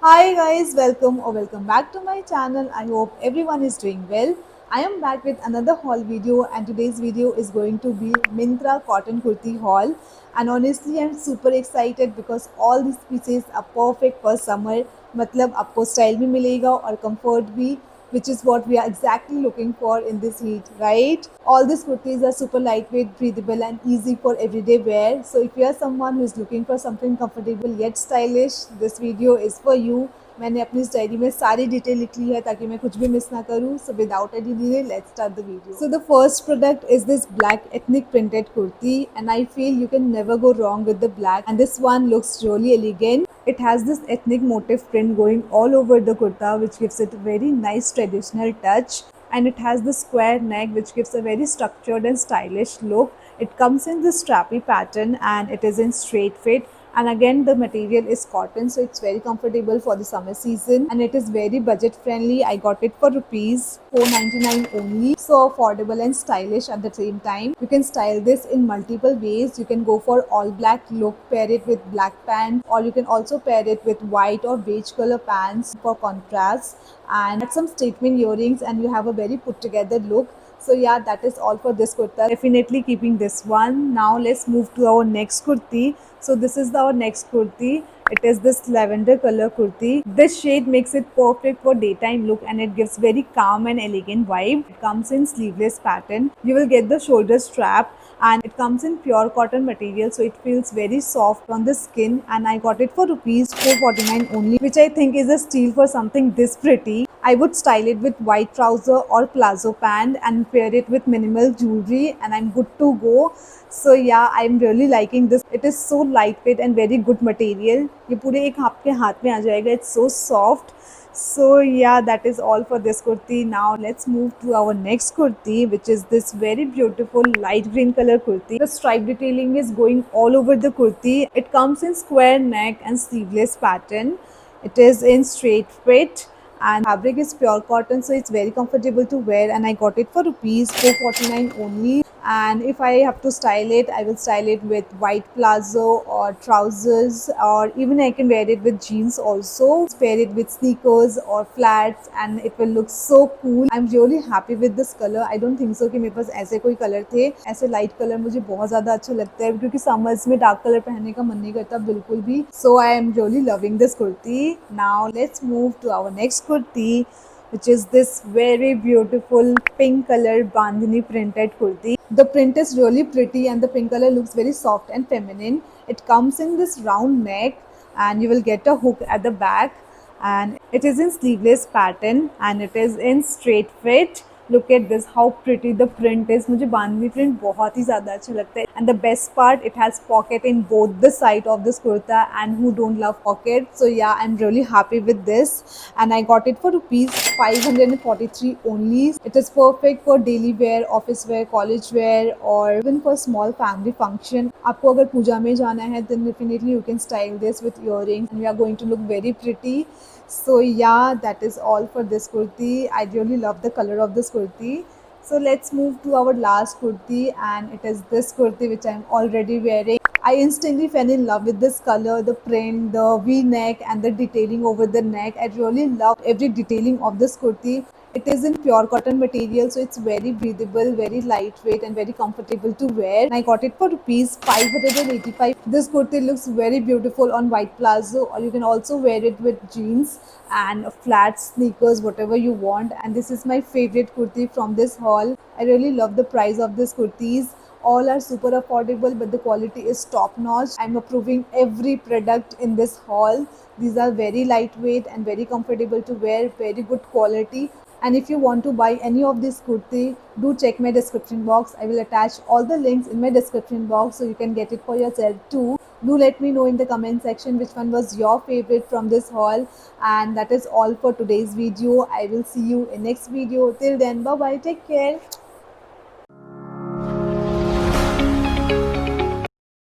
Hi guys, welcome back to my channel. I hope everyone is doing well. I am back with another haul video and today's video is going to be Myntra cotton kurti haul. And honestly I'm super excited because all these pieces are perfect for summer. मतलब आपको style भी मिलेगा और comfort भी, which is what we are exactly looking for in this heat, right? All these kurtis are super lightweight, breathable and easy for everyday wear. So if you are someone who is looking for something comfortable yet stylish, this video is for you. मैंने अपनी इस diary में सारी detail लिख ली है ताकि मैं कुछ भी मिस ना करूँ. So without any delay, let's start the video. So the first product is this black ethnic printed kurti and I feel you can never go wrong with the black, and this one looks really elegant. It has this ethnic motif print going all over the kurta which gives it a very nice traditional touch, and it has the square neck which gives a very structured and stylish look. It comes in this strappy pattern and it is in straight fit, and again the material is cotton, so it's very comfortable for the summer season and it is very budget friendly. I got it for rupees 499 only, so affordable and stylish at the same time. You can style this in multiple ways. You can go for all black look, pair it with black pants, or you can also pair it with white or beige color pants for contrast, and add some statement earrings and you have a very put together look. So yeah, that is all for this kurta. Definitely keeping this one. Now let's move to our next kurti. So this is our next kurti. It is this lavender color kurti. This shade makes it perfect for daytime look and it gives very calm and elegant vibe. It comes in sleeveless pattern. You will get the shoulder strap and it comes in pure cotton material, so it feels very soft on the skin, and I got it for rupees 449 only, which I think is a steal for something this pretty. I would style it with white trouser or palazzo pant and pair it with minimal jewelry and I'm good to go. So yeah, I'm really liking this. It is so lightweight and very good material. ये पूरे एक आपके हाथ में आ जाएगा. It's so soft. So yeah, that is all for this kurti. Now let's move to our next kurti, which is this very beautiful light green color kurti. The stripe detailing is going all over the kurti. It comes in square neck and sleeveless pattern. It is in straight fit and fabric is pure cotton, so it's very comfortable to wear, and I got it for rupees 449 only. And if I have to style it, I will style it with white palazzo or trousers, or even I can wear it with jeans also. Pair it with sneakers or flats and it will look so cool. I'm really happy with this color. I don't think so कि मेरे पास ऐसे कोई colour थे. ऐसे light colour मुझे बहुत ज़्यादा अच्छा लगता है क्योंकि समर्स में डार्क कलर पहनने का मन नहीं करता बिल्कुल भी. So I am really loving this kurti. Now let's move to our next kurti, which is this very beautiful pink color bandhani printed kurti. The print is really pretty and the pink color looks very soft and feminine. It comes in this round neck and you will get a hook at the back, and it is in sleeveless pattern and it is in straight fit. Look at this, how pretty the print is. मुझे बांधनी print बहुत ही ज़्यादा अच्छा लगता है. And the best part, it has pocket in both the side of this kurta, and who don't love pocket? So yeah, I'm really happy with this and I got it for rupees 543 only. It is perfect for daily wear, office wear, college wear, or even for small family function. आपको अगर पूजा में जाना है, then definitely you can style this with earrings and you are going to look very pretty. So yeah, that is all for this kurti. I really love the color of this kurti. So let's move to our last kurti, and it is this kurti which I'm already wearing. I instantly fell in love with this color, the print, the V-neck and the detailing over the neck. I really love every detailing of this kurti. It is in pure cotton material, so it's very breathable, very lightweight and very comfortable to wear. And I got it for rupees 585. This kurti looks very beautiful on white palazzo, or you can also wear it with jeans and flat sneakers, whatever you want. And this is my favorite kurti from this haul. I really love the price of this kurtis. All are super affordable but the quality is top notch. I'm approving every product in this haul. These are very lightweight and very comfortable to wear, very good quality. And if you want to buy any of this kurti, do check my description box. I will attach all the links in my description box so you can get it for yourself too. Do let me know in the comment section which one was your favorite from this haul. And that is all for today's video. I will see you in next video. Till then, bye bye, take care.